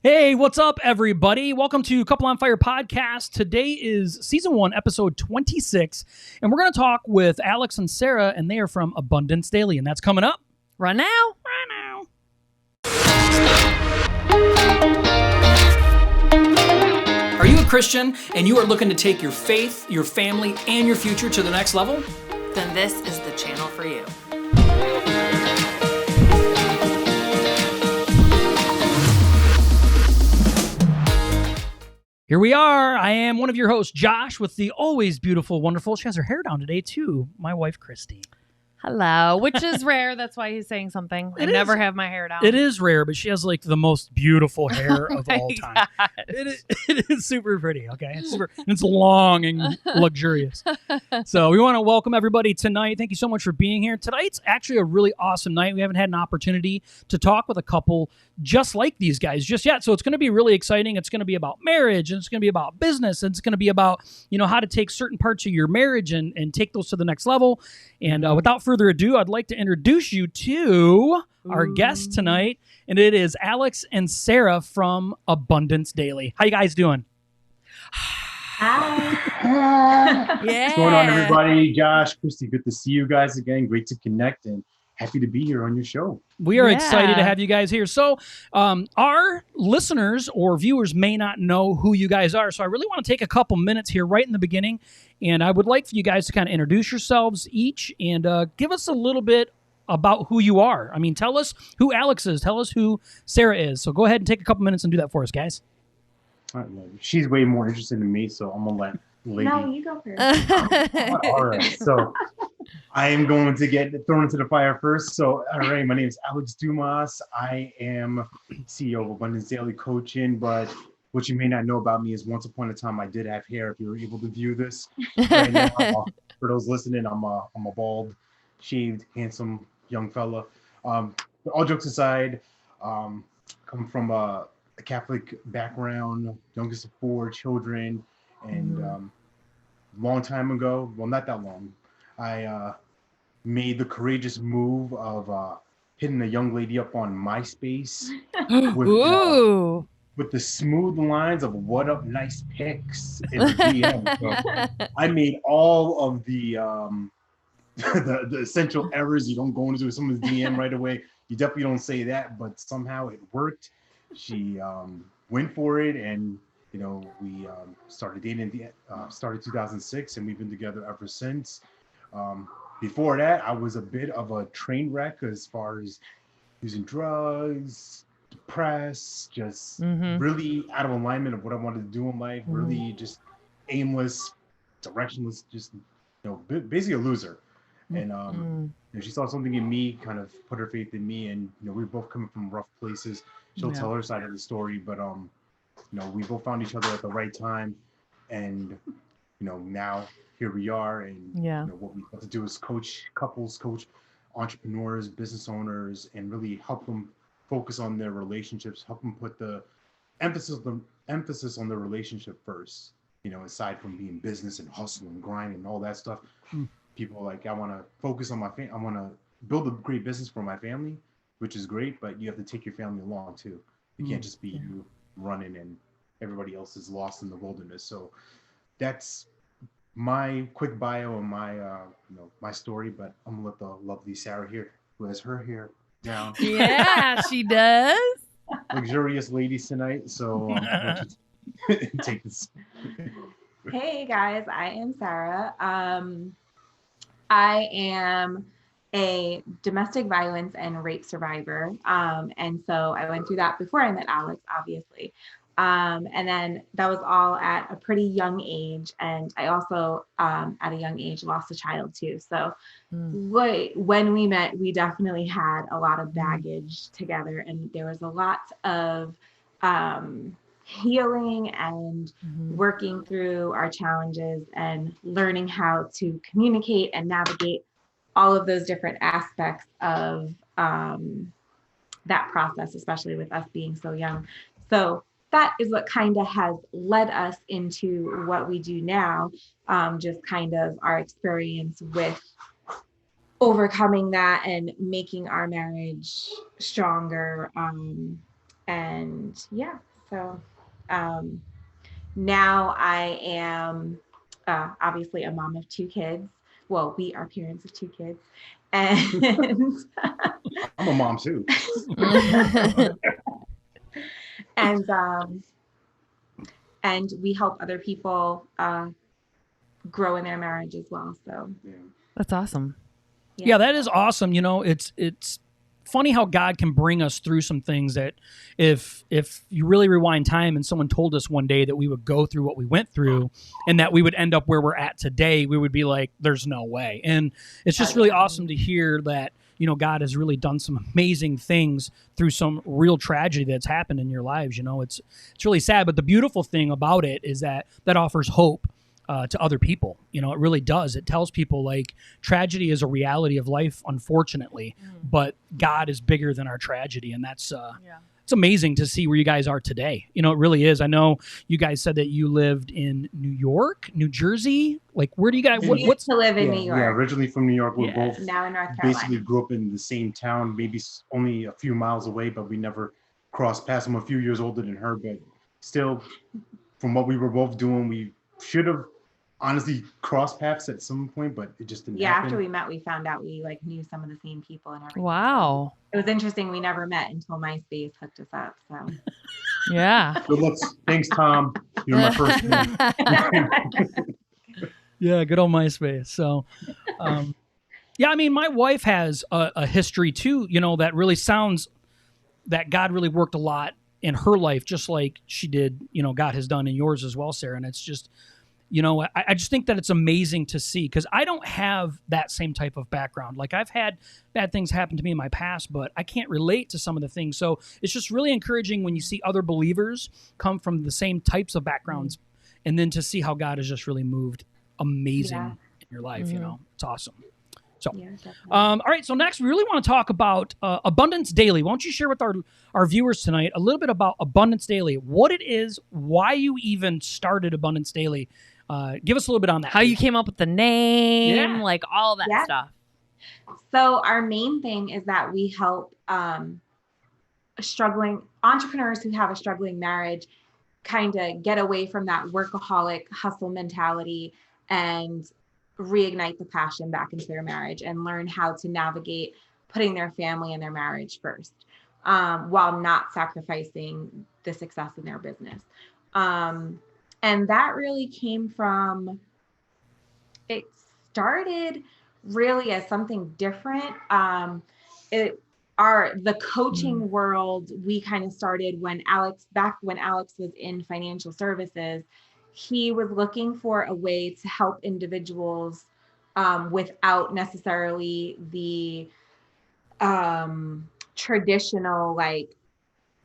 Hey, what's up, everybody? Welcome to Couple on Fire podcast. Today is season 1, episode 26, and we're going to talk with Alex and Sarah, and they are from Abundance Daily, and that's coming up right now. Are you a Christian and you are looking to take your faith, your family, and your future to the next level? Then this is the channel for you. Here we are. I am one of your hosts, Josh, with the always beautiful, wonderful, she has her hair down today, too, my wife, Christy. Hello, which is rare. That's why he's saying something. I never have my hair down. It is rare, but she has like the most beautiful hair of all time. It is super pretty, okay? It's long and luxurious. So we want to welcome everybody tonight. Thank you so much for being here. Tonight's actually a really awesome night. We haven't had an opportunity to talk with a couple just like these guys just yet. So it's going to be really exciting. It's going to be about marriage, and it's going to be about business, and it's going to be about, how to take certain parts of your marriage and take those to the next level. And without further ado, I'd like to introduce you to our guests tonight, and it is Alex and Sarah from Abundance Daily. How you guys doing? Hi. Yeah. What's going on, everybody? Josh, Christy, good to see you guys again. Great to connect and happy to be here on your show. We are excited to have you guys here. So our listeners or viewers may not know who you guys are. So I really want to take a couple minutes here right in the beginning. And I would like for you guys to kind of introduce yourselves each and give us a little bit about who you are. I mean, tell us who Alex is. Tell us who Sarah is. So go ahead and take a couple minutes and do that for us, guys. All right, well, she's way more interested in me, so I'm going to let lady. No, you go first. All right. So I am going to get thrown into the fire first. So, all right, my name is Alex Dumas. I am CEO of Abundance Daily Coaching, but what you may not know about me is once upon a time I did have hair. If you were able to view this right now, for those listening, I'm a bald, shaved, handsome young fella. But all jokes aside, come from a Catholic background, youngest of 4 children, and long time ago, well, not that long, I made the courageous move of hitting a young lady up on MySpace with the smooth lines of "What up, nice pics" in the DM. So I made all of the essential errors. You don't go into someone's DM right away. You definitely don't say that, but somehow it worked. She went for it, and we started dating. Started 2006, and we've been together ever since. Before that, I was a bit of a train wreck as far as using drugs, depressed, just really out of alignment of what I wanted to do in life. Really just aimless, directionless, just basically a loser. And she saw something in me, kind of put her faith in me, and we were both coming from rough places. She'll tell her side of the story, but we both found each other at the right time, and now here we are, and what we have to do is coach couples, coach entrepreneurs, business owners, and really help them focus on their relationships, help them put the emphasis on the relationship first. Aside from being business and hustle and grind and all that stuff, people are like, I want to focus on my family. I want to build a great business for my family, which is great, but you have to take your family along too. It can't just be you running and everybody else is lost in the wilderness. So that's my quick bio and my my story, but I'm gonna let the lovely Sarah here, who has her hair down. Yeah, she does. Luxurious ladies tonight. So take this. Hey guys, I am Sarah. I am a domestic violence and rape survivor. And so I went through that before I met Alex, obviously. And then that was all at a pretty young age. And I also, at a young age, lost a child too. So when we met, we definitely had a lot of baggage together. And there was a lot of healing and working through our challenges and learning how to communicate and navigate all of those different aspects of that process, especially with us being so young. So that is what kind of has led us into what we do now, just kind of our experience with overcoming that and making our marriage stronger. And yeah, So now I am obviously a mom of 2 kids. Well, we are parents of 2 kids. And I'm a mom too. and and we help other people grow in their marriage as well. So Yeah. That's awesome. Yeah, that is awesome. You know, it's funny how God can bring us through some things that if you really rewind time and someone told us one day that we would go through what we went through and that we would end up where we're at today, we would be like, there's no way. And it's just really awesome to hear that, you know, God has really done some amazing things through some real tragedy that's happened in your lives. You know, it's really sad, but the beautiful thing about it is that offers hope to other people. You know, it really does. It tells people like tragedy is a reality of life, unfortunately, but God is bigger than our tragedy. And that's, it's amazing to see where you guys are today. You know, it really is. I know you guys said that you lived in New York, New Jersey. Like, where do you guys, what's to live in New Yeah, York? originally from New York. We're both now in North Carolina. basically grew up in the same town, maybe only a few miles away, but we never crossed paths. I'm a few years older than her, but still, from what we were both doing, we should have honestly crossed paths at some point, but it just didn't happen. After we met, we found out we like knew some of the same people and everything. Wow. It was interesting. We never met until MySpace hooked us up. So Yeah. Good looks. Thanks, Tom. You're my first one. Yeah, good old MySpace. So, yeah, I mean, my wife has a history too, you know, that really sounds that God really worked a lot in her life, just like she did, you know, God has done in yours as well, Sarah. And it's just, you know, I just think that it's amazing to see because I don't have that same type of background. Like I've had bad things happen to me in my past, but I can't relate to some of the things. So it's just really encouraging when you see other believers come from the same types of backgrounds and then to see how God has just really moved amazing in your life. You know, it's awesome. So, all right. So next, we really want to talk about Abundance Daily. Why don't you share with our viewers tonight a little bit about Abundance Daily, what it is, why you even started Abundance Daily. Give us a little bit on that. How you came up with the name, like all that stuff. So our main thing is that we help struggling entrepreneurs who have a struggling marriage kind of get away from that workaholic hustle mentality and reignite the passion back into their marriage and learn how to navigate putting their family and their marriage first, while not sacrificing the success in their business. And that really came from, it started really as something different. The coaching world, we kind of started when Alex was in financial services. He was looking for a way to help individuals without necessarily the traditional like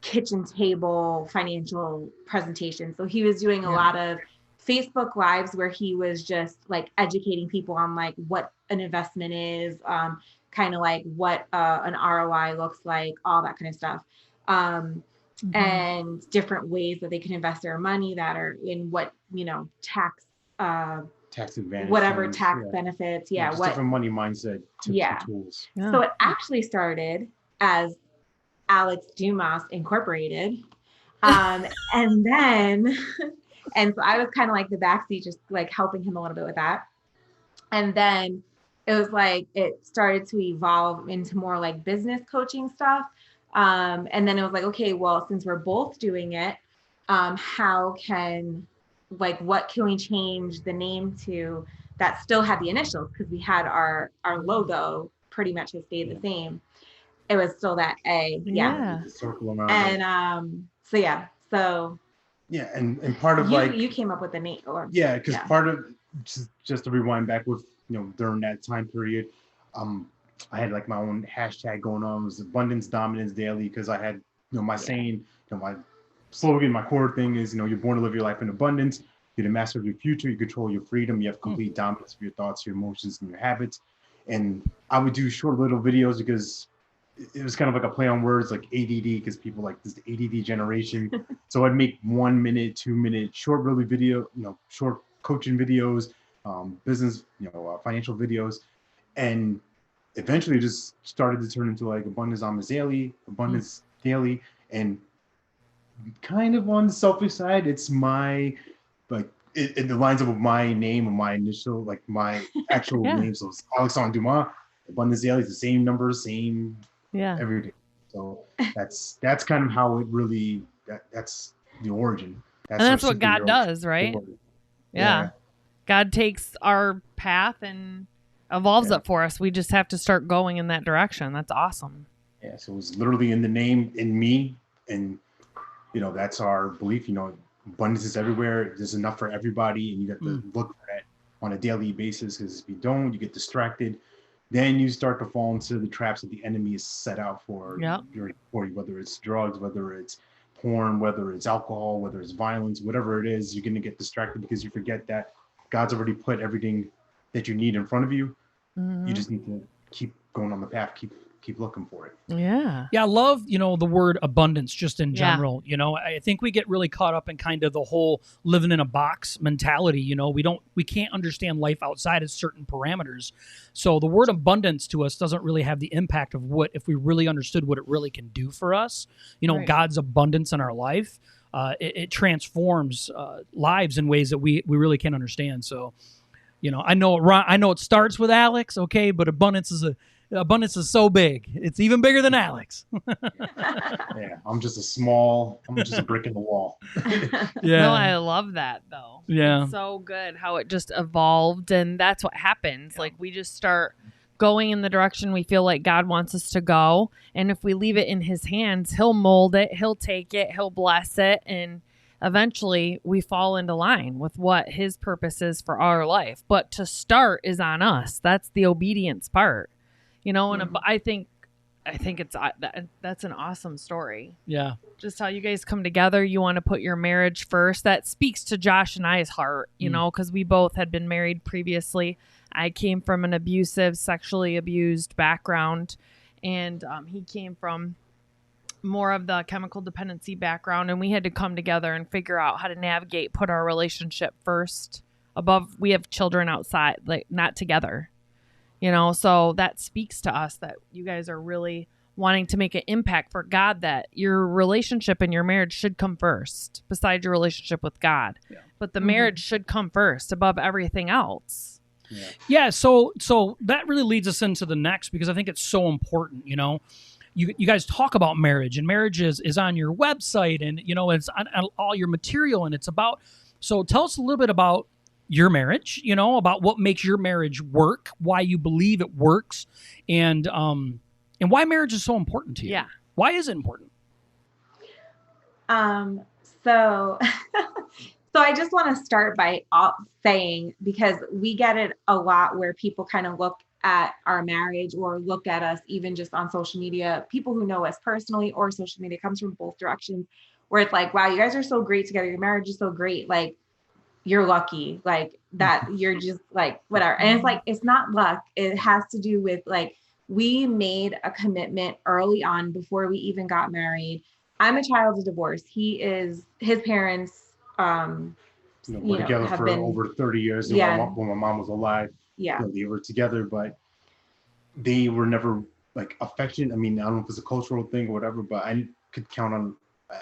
kitchen table financial presentation. So he was doing a lot of Facebook lives where he was just like educating people on like what an investment is, kind of like what an ROI looks like, all that kind of stuff. And different ways that they can invest their money that are in what, you know, tax advantage, whatever tax benefits. Just different money mindset tips and tools. So it actually started as Alex Dumas Incorporated. And then, and so I was kind of like the backseat, just like helping him a little bit with that. And then it was like, it started to evolve into more like business coaching stuff. And then it was like, okay, well, since we're both doing it, what can we change the name to that still had the initials? Because we had our logo pretty much has stayed the same. It was still that A. Circle around. And and part of you came up with the name, because part of just to rewind back with, you know, during that time period, I had like my own hashtag going on. It was Abundance Dominance Daily, because I had, you know, my saying, you know, my slogan, my core thing is, you know, you're born to live your life in abundance. You're the master of your future. You control your freedom. You have complete dominance of your thoughts, your emotions, and your habits. And I would do short little videos because it was kind of like a play on words, like ADD, because people like this ADD generation. So I'd make 1 minute, 2 minute short really video, you know, short coaching videos, business, you know, financial videos, and eventually just started to turn into like Abundance Daily, and kind of on the selfish side. It's my, like, it the lines up with my name and my initial, like my actual Yeah. name. So it's Alexandre Dumas. Abundance Daily is the same number, same Yeah. everything. So that's kind of how it really, that's the origin. And that's our what God superhero does, right? story. Yeah. God takes our path and evolves Yeah. it for us. We just have to start going in that direction. That's awesome. Yeah, so it's literally in the name, in me, and that's our belief. Abundance is everywhere. There's enough for everybody, and you got to look for that on a daily basis. Because if you don't, you get distracted. Then you start to fall into the traps that the enemy is set out for. Yep. For you, whether it's drugs, whether it's porn, whether it's alcohol, whether it's violence, whatever it is, you're going to get distracted because you forget that God's already put everything that you need in front of you. Mm-hmm. You just need to keep going on the path, keep looking for it. Yeah. Yeah, I love, the word abundance just in Yeah. general. I think we get really caught up in kind of the whole living in a box mentality. We can't understand life outside of certain parameters. So the word abundance to us doesn't really have the impact of what, if we really understood what it really can do for us, Right. God's abundance in our life. It transforms lives in ways that we really can't understand. So, I know it starts with Alex, okay, but abundance is so big. It's even bigger than Alex. Yeah, I'm just a brick in the wall. Yeah. No, I love that though. Yeah. It's so good how it just evolved, and that's what happens. Like we just start going in the direction we feel like God wants us to go, and if we leave it in his hands, he'll mold it, he'll take it, he'll bless it, and eventually we fall into line with what his purpose is for our life. But to start is on us. That's the obedience part. And I think it's that's an awesome story. Yeah. Just how you guys come together. You want to put your marriage first. That speaks to Josh and I's heart, because we both had been married previously. I came from an abusive, sexually abused background, and he came from more of the chemical dependency background, and we had to come together and figure out how to navigate, put our relationship first above. We have children outside, like not together, so that speaks to us that you guys are really wanting to make an impact for God, that your relationship and your marriage should come first besides your relationship with God. Yeah. But the marriage should come first above everything else. Yeah. So that really leads us into the next, because I think it's so important. You guys talk about marriage, and marriage is on your website, and it's on all your material, and it's about. So tell us a little bit about your marriage. About what makes your marriage work, why you believe it works, and why marriage is so important to you. Yeah. Why is it important? So I just want to start by saying, because we get it a lot where people kind of look at our marriage or look at us even just on social media, people who know us personally or social media, comes from both directions, where it's like, wow, you guys are so great together. Your marriage is so great. Like, you're lucky, like that you're just like, whatever. And it's like, it's not luck. It has to do with like, we made a commitment early on before we even got married. I'm a child of divorce. His parents, We're together for over 30 years. Yeah. When my mom was alive, yeah, they were together, but they were never like affectionate. I mean, I don't know if it's a cultural thing or whatever, but I could count on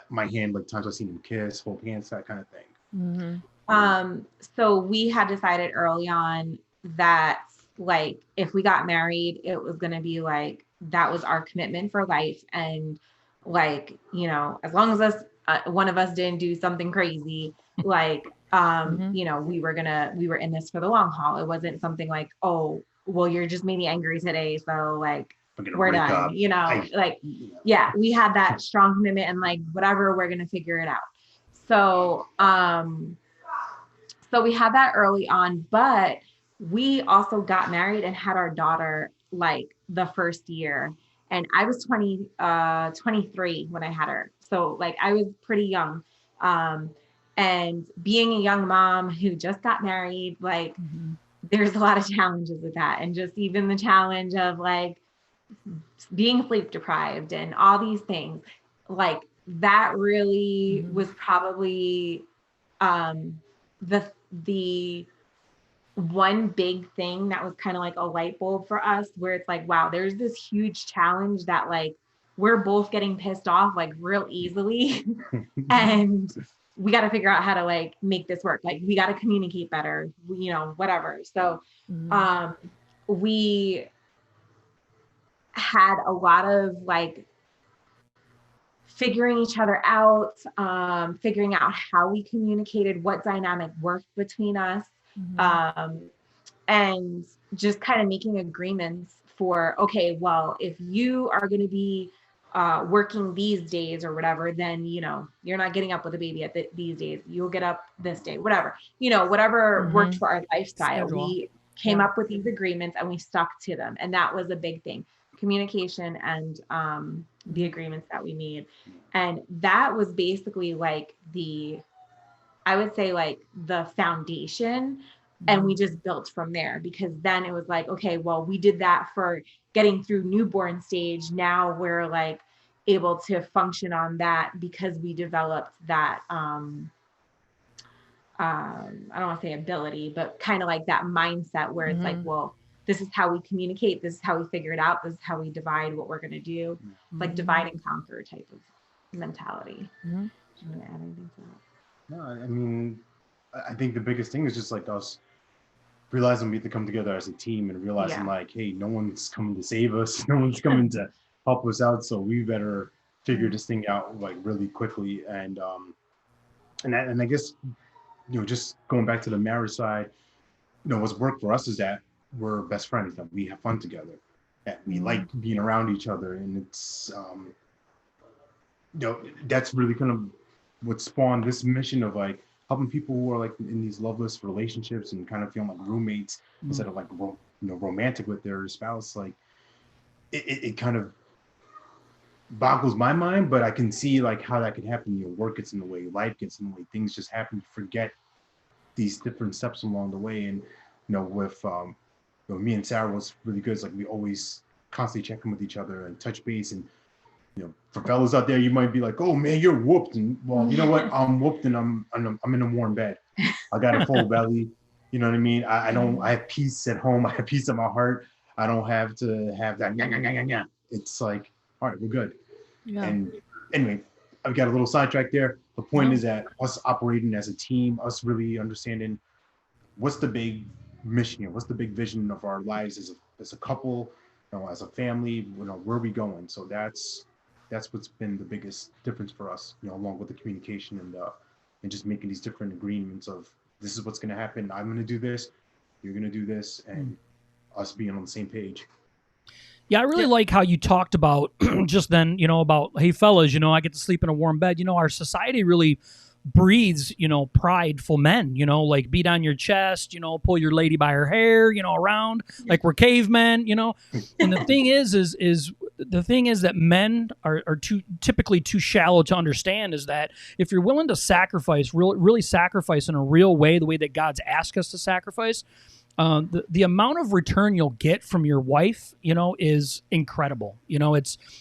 my hand like times I've seen them kiss, hold hands, that kind of thing. Mm-hmm. So we had decided early on that like if we got married, it was going to be like that was our commitment for life, and like as long as one of us didn't do something crazy, like we were in this for the long haul. It wasn't something like, oh, well, you're just made me angry today, so like we're done. We had that strong commitment, and like whatever, we're gonna figure it out. So so we had that early on, but we also got married and had our daughter like the first year. And I was 23 when I had her. So like I was pretty young. And being a young mom who just got married, like there's a lot of challenges with that. And just even the challenge of like being sleep deprived and all these things, like that really was probably the one big thing that was kind of like a light bulb for us, where it's like, wow, there's this huge challenge that like we're both getting pissed off like real easily. And we got to figure out how to like make this work. Like we got to communicate better, you know, whatever. So we had a lot of like figuring each other out, figuring out how we communicated, what dynamic worked between us, and just kind of making agreements for, okay, well, if you are going to be working these days or whatever, then, you know, you're not getting up with a baby at these days. You'll get up this day, whatever, you know, whatever worked for our lifestyle. Schedule. We came up with these agreements and we stuck to them. And that was a big thing. Communication and the agreements that we made. And that was basically like I would say like the foundation. And we just built from there, because then it was like, okay, well, we did that for getting through newborn stage. Now we're like able to function on that because we developed that, I don't want to say ability, but kind of like that mindset where it's like, well, this is how we communicate. This is how we figure it out. This is how we divide what we're going to do. Like divide and conquer type of mentality. Do you want to add anything to that? No, I mean, I think the biggest thing is just like us realizing we have to come together as a team and realizing like, hey, no one's coming to save us. No one's coming to help us out. So we better figure this thing out like really quickly. And I guess, you know, just going back to the marriage side, you know, what's worked for us is that we're best friends, that we have fun together, that we like being around each other. And it's, you know, that's really kind of what spawned this mission of like helping people who are like in these loveless relationships and kind of feeling like roommates instead of like, you know, romantic with their spouse. Like it kind of boggles my mind, but I can see like how that can happen. You know, work gets in the way, life gets in the way, things just happen. You forget these different steps along the way. And, you know, with, you know, me and Sarah was really good. It's like we always constantly check in with each other and touch base. And, you know, for fellas out there, you might be like, "Oh man, you're whooped," and well, you know what? I'm whooped, and I'm in a warm bed. I got a full belly. You know what I mean? I don't. I have peace at home. I have peace in my heart. I don't have to have that. It's like, all right, we're good. Yeah. And anyway, I've got a little sidetrack there. The point is that us operating as a team, us really understanding what's the big mission here, what's the big vision of our lives as a couple, you know, as a family. You know, where are we going? So that's what's been the biggest difference for us, you know, along with the communication and just making these different agreements of this is what's going to happen. I'm going to do this, you're going to do this, and us being on the same page. Yeah, I really like how you talked about just then, you know, about, hey, fellas, you know, I get to sleep in a warm bed. You know, our society really breathes, you know, prideful men, you know, like beat on your chest, you know, pull your lady by her hair, you know, around like we're cavemen, you know. And the thing is that men are typically too shallow to understand is that if you're willing to sacrifice, really sacrifice in a real way, the way that God's asked us to sacrifice, the amount of return you'll get from your wife, you know, is incredible. You know,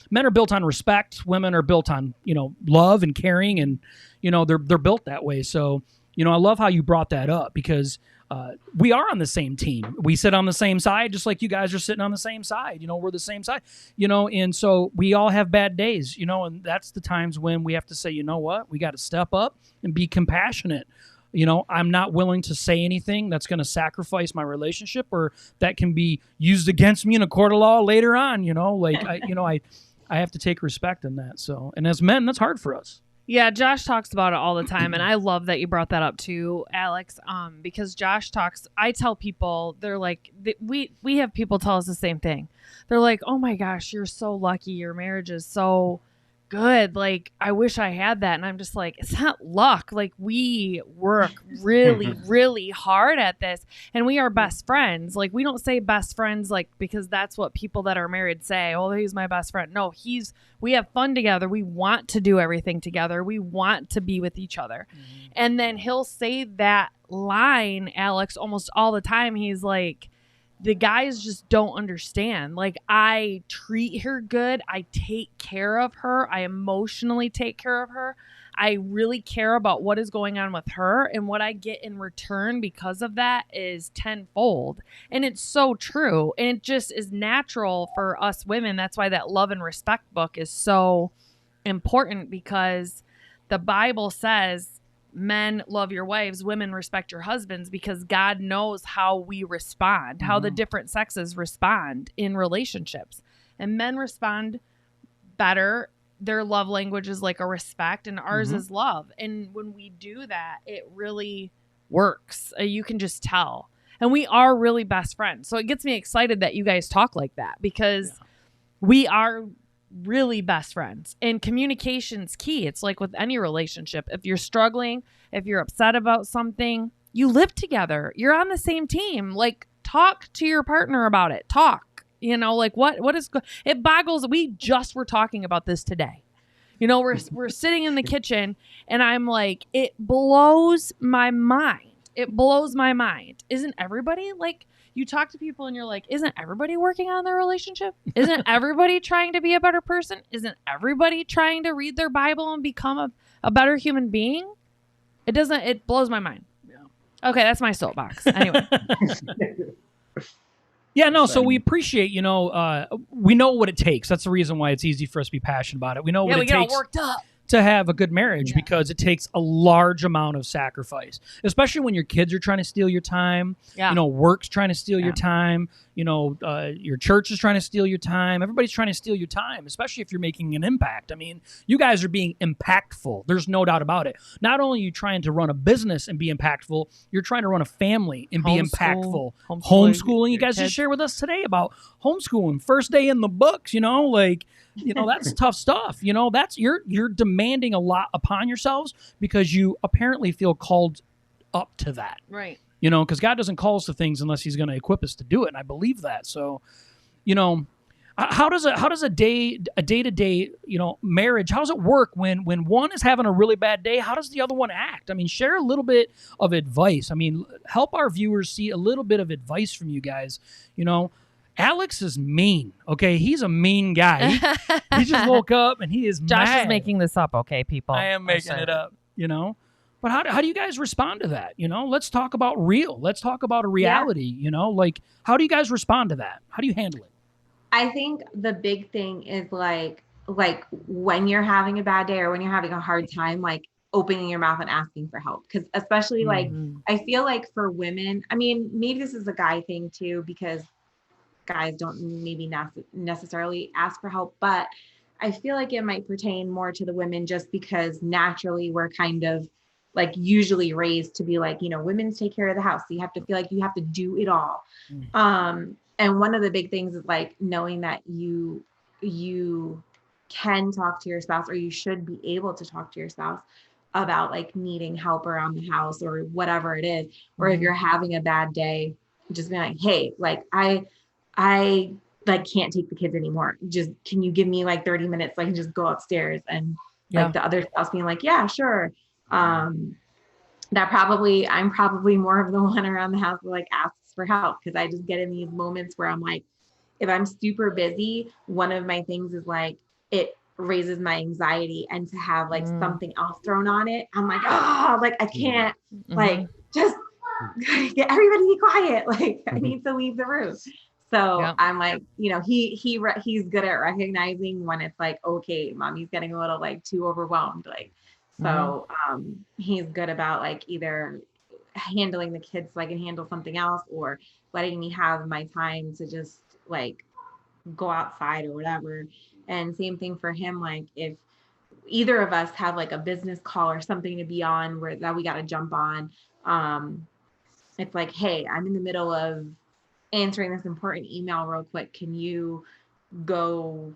men are built on respect. Women are built on, you know, love and caring, and, you know, they're built that way. So, you know, I love how you brought that up because we are on the same team. We sit on the same side, just like you guys are sitting on the same side. You know, we're the same side, you know, and so we all have bad days, you know, and that's the times when we have to say, you know what, we got to step up and be compassionate. You know, I'm not willing to say anything that's going to sacrifice my relationship or that can be used against me in a court of law later on. You know, like, I have to take respect in that. So, and as men, that's hard for us. Yeah, Josh talks about it all the time, and I love that you brought that up too, Alex, because Josh talks, I tell people, they're like, we have people tell us the same thing. They're like, oh my gosh, you're so lucky. Your marriage is so good. Like, I wish I had that. And I'm just like, it's not luck. Like, we work really, really hard at this, and we are best friends. Like, we don't say best friends, like, because that's what people that are married say. Oh, he's my best friend. No, we have fun together. We want to do everything together. We want to be with each other. And then he'll say that line, Alex, almost all the time. He's like, the guys just don't understand. Like, I treat her good. I take care of her. I emotionally take care of her. I really care about what is going on with her, and what I get in return because of that is tenfold. And it's so true. And it just is natural for us women. That's why that love and respect book is so important, because the Bible says, men, love your wives, women, respect your husbands, because God knows how we respond, how the different sexes respond in relationships. And men respond better. Their love language is like a respect, and ours is love. And when we do that, it really works. You can just tell. And we are really best friends. So it gets me excited that you guys talk like that, because we are really best friends, and communication's key. It's like with any relationship. If you're struggling, if you're upset about something, you live together. You're on the same team. Like, talk to your partner about it. Talk. You know, like what is it boggles. We just were talking about this today. You know, we're sitting in the kitchen, and I'm like, it blows my mind. It blows my mind. Isn't everybody like, you talk to people and you're like, isn't everybody working on their relationship? Isn't everybody trying to be a better person? Isn't everybody trying to read their Bible and become a better human being? It blows my mind. Yeah. Okay, that's my soapbox. Anyway. Yeah, no, so we appreciate, we know what it takes. That's the reason why it's easy for us to be passionate about it. We know what it takes. We get all worked up to have a good marriage, because it takes a large amount of sacrifice, especially when your kids are trying to steal your time. Work's trying to steal your time. Your church is trying to steal your time. Everybody's trying to steal your time, especially if you're making an impact. I mean, you guys are being impactful. There's no doubt about it. Not only are you trying to run a business and be impactful, you're trying to run a family and be impactful. Homeschooling. You guys just share with us today about homeschooling. First day in the books, that's tough stuff. That's you're demanding a lot upon yourselves, because you apparently feel called up to that. Right. Because God doesn't call us to things unless he's going to equip us to do it. And I believe that. So, how does a day-to-day, marriage, how does it work when one is having a really bad day? How does the other one act? I mean, share a little bit of advice. I mean, help our viewers see a little bit of advice from you guys. Alex is mean. Okay, he's a mean guy. He just woke up and he is Josh mad. is making this up, okay, people. I am making it up, But how do you guys respond to that? Let's talk about real. Let's talk about a reality, how do you guys respond to that? How do you handle it? I think the big thing is like when you're having a bad day or when you're having a hard time, like opening your mouth and asking for help. Because especially I feel like for women, I mean, maybe this is a guy thing too, because guys don't maybe necessarily ask for help, but I feel like it might pertain more to the women, just because naturally we're kind of like usually raised to be like, women take care of the house. So you have to feel like you have to do it all. And one of the big things is like knowing that you can talk to your spouse, or you should be able to talk to your spouse about like needing help around the house or whatever it is. Or if you're having a bad day, just being like, hey, like I like can't take the kids anymore. Just, can you give me like 30 minutes so I can just go upstairs? And like the other spouse being like, yeah, sure. I'm probably more of the one around the house that like asks for help, because I just get in these moments where I'm like, if I'm super busy, one of my things is like, it raises my anxiety, and to have like something else thrown on it, I'm like, like I can't like just get everybody be quiet. Like I need to leave the room. So I'm like, he's good at recognizing when it's like, okay, mommy's getting a little like too overwhelmed. Like, so he's good about like either handling the kids so I can handle something else, or letting me have my time to just like go outside or whatever. And same thing for him. Like if either of us have like a business call or something to be on that we got to jump on, it's like, hey, I'm in the middle of answering this important email real quick. Can you go,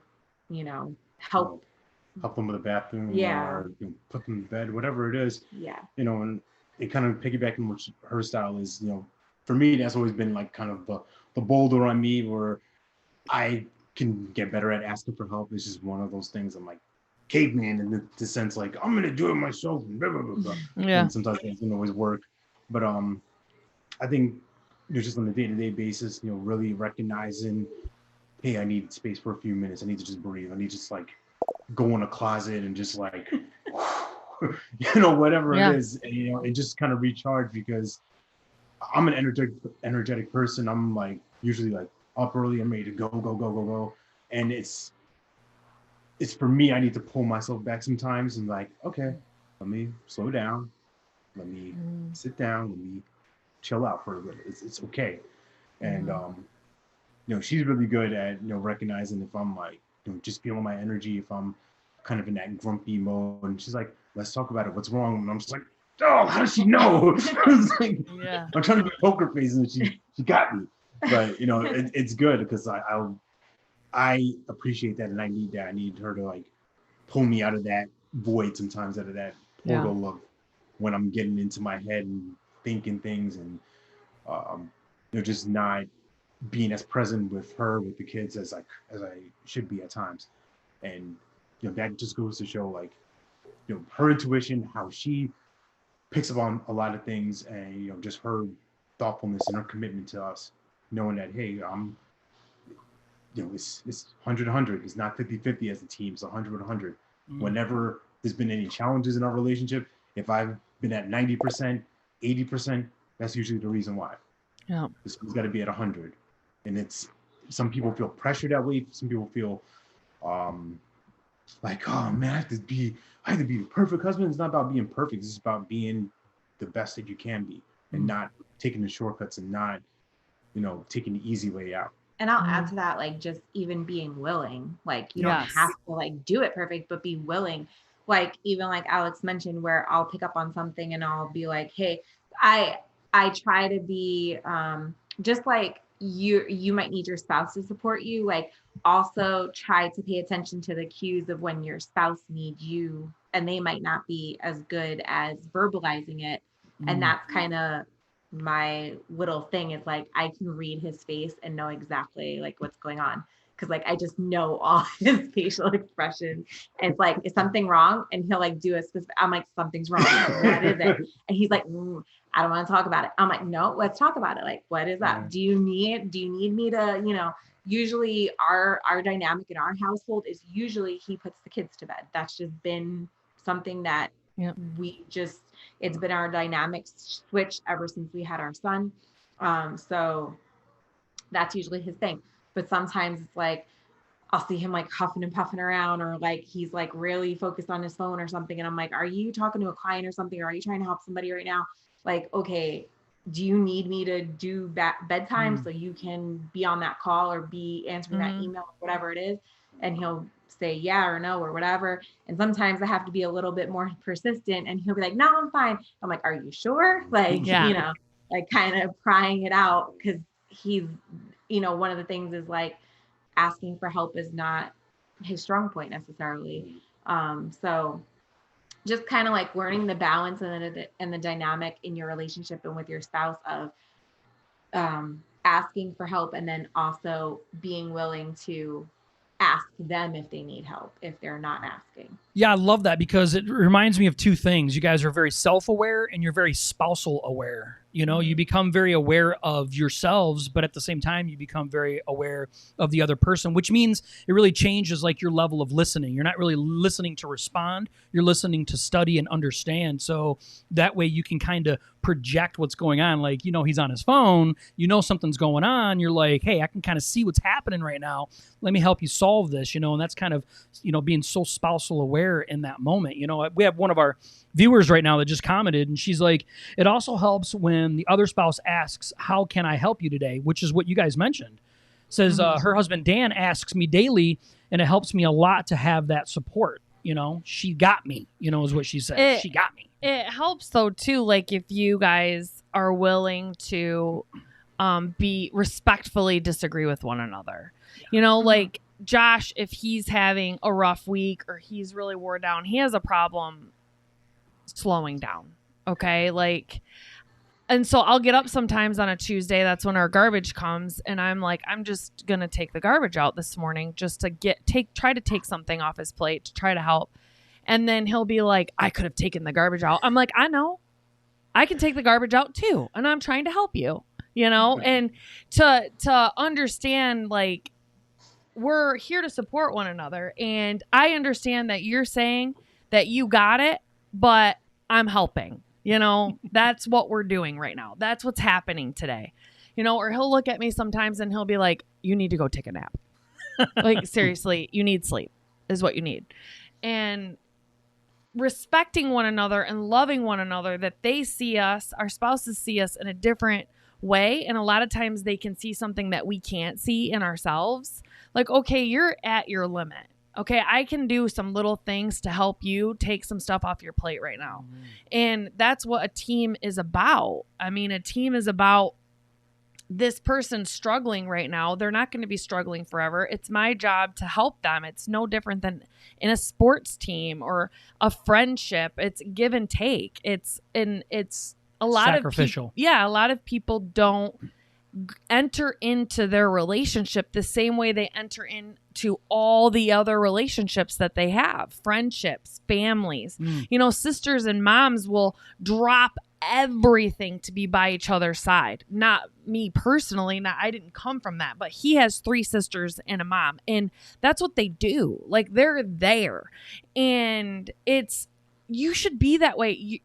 help them with the bathroom, or put them to bed, whatever it is. Yeah. And it kind of piggybacking what her style is, for me, that's always been like kind of the boulder on me, where I can get better at asking for help. It's just one of those things. I'm like caveman in the sense, like, I'm going to do it myself. And blah, blah, blah, blah. Yeah. And sometimes it doesn't always work. But I think just on a day-to-day basis, really recognizing, hey, I need space for a few minutes. I need to just breathe. I need to just like go in a closet and just like whatever it is, and, and just kind of recharge, because I'm an energetic person. I'm like usually like up early. I'm ready to go. And it's for me, I need to pull myself back sometimes and like, okay, let me slow down. Let me sit down. Let me chill out for a little. It's okay. And, she's really good at, recognizing if I'm like, just feeling my energy, if I'm kind of in that grumpy mode. And she's like, let's talk about it. What's wrong? And I'm just like, oh, how does she know? Like, I'm trying to be poker face, and she got me. But, it's good, because I appreciate that, and I need that. I need her to like pull me out of that void sometimes, out of that portal of when I'm getting into my head and thinking things, and just not being as present with her, with the kids, as I should be at times. And that just goes to show, like, her intuition, how she picks up on a lot of things, and just her thoughtfulness and her commitment to us, knowing that, hey, it's 100-100. It's not 50-50 as a team. It's 100-100. Whenever there's been any challenges in our relationship, if I've been at 90%, 80%, that's usually the reason why. Yeah, it's got to be at 100. And it's, some people feel pressured that way. Some people feel like, oh man, I have to be the perfect husband. It's not about being perfect. It's about being the best that you can be, and not taking the shortcuts, and not, taking the easy way out. And I'll add to that, like, just even being willing, like, you don't have to like do it perfect, but be willing. Like, even like Alex mentioned, where I'll pick up on something and I'll be like, hey, I try to be just like you might need your spouse to support you. Like, also try to pay attention to the cues of when your spouse needs you, and they might not be as good as verbalizing it. And that's kind of my little thing, is like, I can read his face and know exactly like what's going on, because like I just know all his facial expressions. And it's like, is something wrong? And he'll like do a specific, I'm like, something's wrong. What is it? And he's like, I don't want to talk about it. I'm like, no, let's talk about it. Like, what is that? Do you need me to, usually our dynamic in our household is usually he puts the kids to bed. That's just been something that it's been our dynamic switch ever since we had our son. So that's usually his thing. But sometimes it's like, I'll see him like huffing and puffing around, or like he's like really focused on his phone or something. And I'm like, are you talking to a client or something? Or are you trying to help somebody right now? Like, okay, do you need me to do bedtime so you can be on that call or be answering that email, or whatever it is? And he'll say yeah or no or whatever. And sometimes I have to be a little bit more persistent, and he'll be like, no, I'm fine. I'm like, are you sure? Like, like kind of prying it out, because he's, one of the things is like, asking for help is not his strong point necessarily. So just kind of like learning the balance and the dynamic in your relationship and with your spouse of asking for help, and then also being willing to ask them if they need help, if they're not asking. Yeah, I love that, because it reminds me of two things. You guys are very self-aware, and you're very spousal aware. You become very aware of yourselves, but at the same time, you become very aware of the other person, which means it really changes like your level of listening. You're not really listening to respond. You're listening to study and understand. So that way you can kind of project what's going on. Like, he's on his phone, something's going on. You're like, hey, I can kind of see what's happening right now. Let me help you solve this, and that's kind of, being so spousal aware in that moment. We have one of our viewers right now that just commented, and she's like, it also helps when the other spouse asks, how can I help you today? Which is what you guys mentioned. Says her husband Dan asks me daily, and it helps me a lot to have that support. She got me, is what she said. She got me. It helps though too, like if you guys are willing to be respectfully disagree with one another. Like Josh, if he's having a rough week or he's really wore down, he has a problem slowing down. Okay. And so I'll get up sometimes on a Tuesday. That's when our garbage comes. And I'm like, I'm just going to take the garbage out this morning just to try to take something off his plate to try to help. And then he'll be like, I could have taken the garbage out. I'm like, I know. I can take the garbage out too. And I'm trying to help you, and to understand, like, we're here to support one another. And I understand that you're saying that you got it, but I'm helping. You know, that's what we're doing right now. That's what's happening today. You know, or he'll look at me sometimes and he'll be like, you need to go take a nap. Like, seriously, you need sleep is what you need. And respecting one another and loving one another, that they see us, our spouses see us in a different way. And a lot of times they can see something that we can't see in ourselves. Like, okay, you're at your limit. Okay, I can do some little things to help you take some stuff off your plate right now. Mm-hmm. And that's what a team is about. I mean, a team is about this person struggling right now. They're not going to be struggling forever. It's my job to help them. It's no different than in a sports team or a friendship. It's give and take. It's a lot sacrificial. A lot of people don't enter into their relationship the same way they enter into all the other relationships that they have, friendships, families. You know, sisters and moms will drop everything to be by each other's side. Not me personally, I didn't come from that, but he has 3 sisters and a mom, and that's what they do. Like, they're there, and you should be that way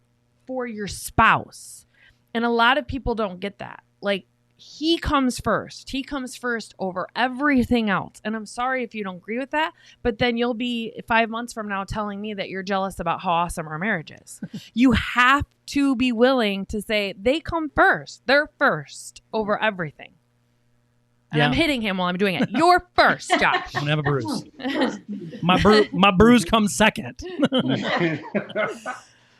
for your spouse. And a lot of people don't get that. Like, he comes first. He comes first over everything else. And I'm sorry if you don't agree with that, but then you'll be 5 months from now telling me that you're jealous about how awesome our marriage is. You have to be willing to say they come first. They're first over everything. And I'm hitting him while I'm doing it. You're first, Josh. I don't have a bruise. My bruise comes second.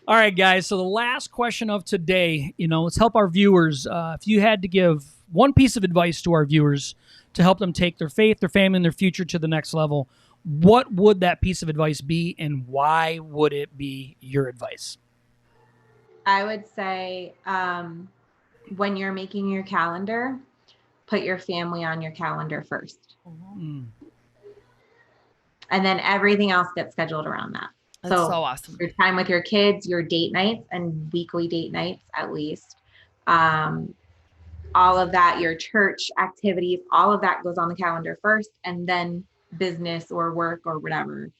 All right, guys. So the last question of today, let's help our viewers. If you had to give one piece of advice to our viewers to help them take their faith, their family, and their future to the next level, what would that piece of advice be, and why would it be your advice? I would say when you're making your calendar, put your family on your calendar first. Mm-hmm. And then everything else gets scheduled around that. That's so awesome. Your time with your kids, your date nights and weekly date nights, at least. All of that, your church activities, all of that goes on the calendar first, and then business or work or whatever.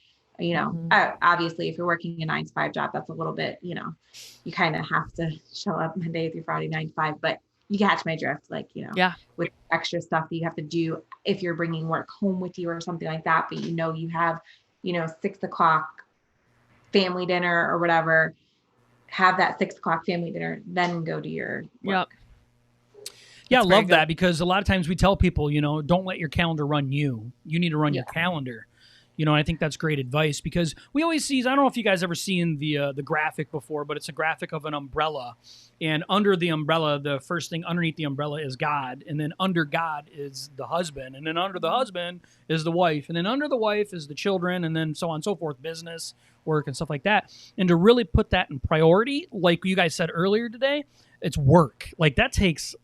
Obviously, if you're working a 9-to-5 job, that's a little bit, you kind of have to show up Monday through Friday, 9 to 5, but you catch my drift, with extra stuff that you have to do if you're bringing work home with you or something like that, but you have, 6 o'clock family dinner or whatever, have that 6 o'clock family dinner, then go to your work. Yeah, I love that, because a lot of times we tell people, don't let your calendar run you. You need to run your calendar. And I think that's great advice, because we always see, I don't know if you guys ever seen the graphic before, but it's a graphic of an umbrella. And under the umbrella, the first thing underneath the umbrella is God. And then under God is the husband. And then under the husband is the wife. And then under the wife is the children. And then so on and so forth, business, work, and stuff like that. And to really put that in priority, like you guys said earlier today, it's work. Like, that takes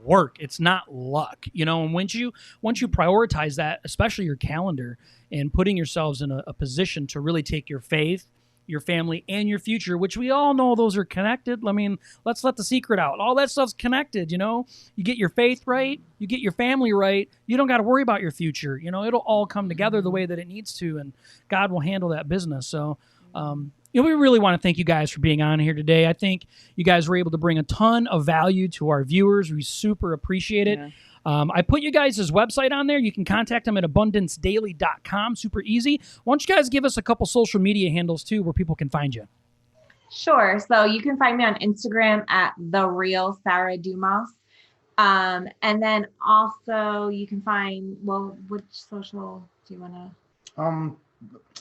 work. It's not luck, and once you prioritize that, especially your calendar, and putting yourselves in a position to really take your faith, your family, and your future, which we all know those are connected. I mean, let's let the secret out. All that stuff's connected, You get your faith right, you get your family right, you don't got to worry about your future. It'll all come together the way that it needs to, and God will handle that business. So, we really want to thank you guys for being on here today. I think you guys were able to bring a ton of value to our viewers. We super appreciate it. Yeah. I put you guys' website on there. You can contact them at abundancedaily.com. Super easy. Why don't you guys give us a couple social media handles too, where people can find you? Sure. So you can find me on Instagram at @TheRealSarahDumas. And then also you can find, which social do you want to?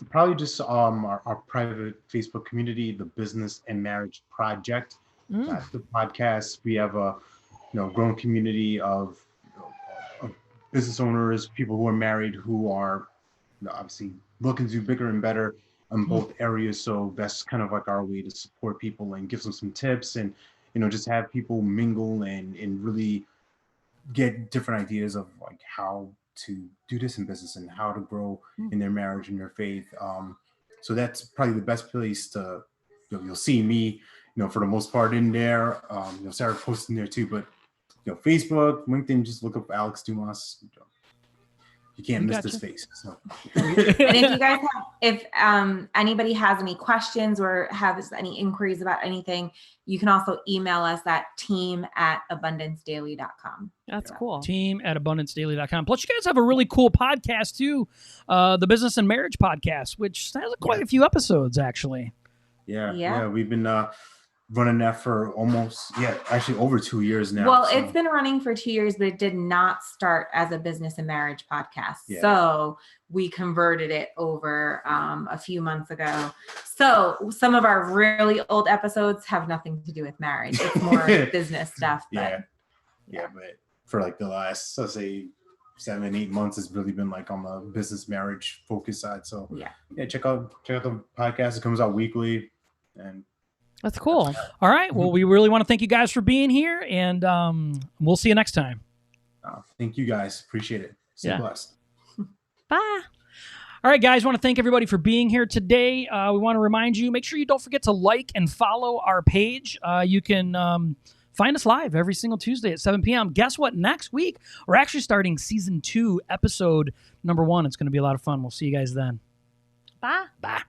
Probably just our private Facebook community, the Business and Marriage Project. That's the podcast. We have a growing community of business owners, people who are married, who are obviously looking to do bigger and better in both areas. So that's kind of like our way to support people and give them some tips, and just have people mingle and really get different ideas of like how to do this in business and how to grow in their marriage and their faith. So that's probably the best place to, you'll see me, for the most part in there. Sarah posting there too, but Facebook, LinkedIn, just look up Alex Dumas. You can't miss Gotcha. this face. So. And if you guys have, if anybody has any questions or has any inquiries about anything, you can also email us at team@abundancedaily.com. That's cool. Team@abundancedaily.com. Plus, you guys have a really cool podcast too, the Business and Marriage Podcast, which has quite a few episodes actually. Yeah. We've been running that for almost, actually over 2 years now. Well, it's been running for 2 years, but it did not start as a business and marriage podcast. Yeah. So we converted it over a few months ago. So some of our really old episodes have nothing to do with marriage. It's more business stuff. But, but for like the last, let's say 7-8 months, it's really been like on the business marriage focus side. So check out the podcast. It comes out weekly, and that's cool. All right. Well, we really want to thank you guys for being here, and we'll see you next time. Thank you guys. Appreciate it. Stay blessed. Bye. All right, guys. I want to thank everybody for being here today. We want to remind you, make sure you don't forget to like and follow our page. You can find us live every single Tuesday at 7 p.m. Guess what? Next week, we're actually starting season 2, episode number 1. It's going to be a lot of fun. We'll see you guys then. Bye. Bye.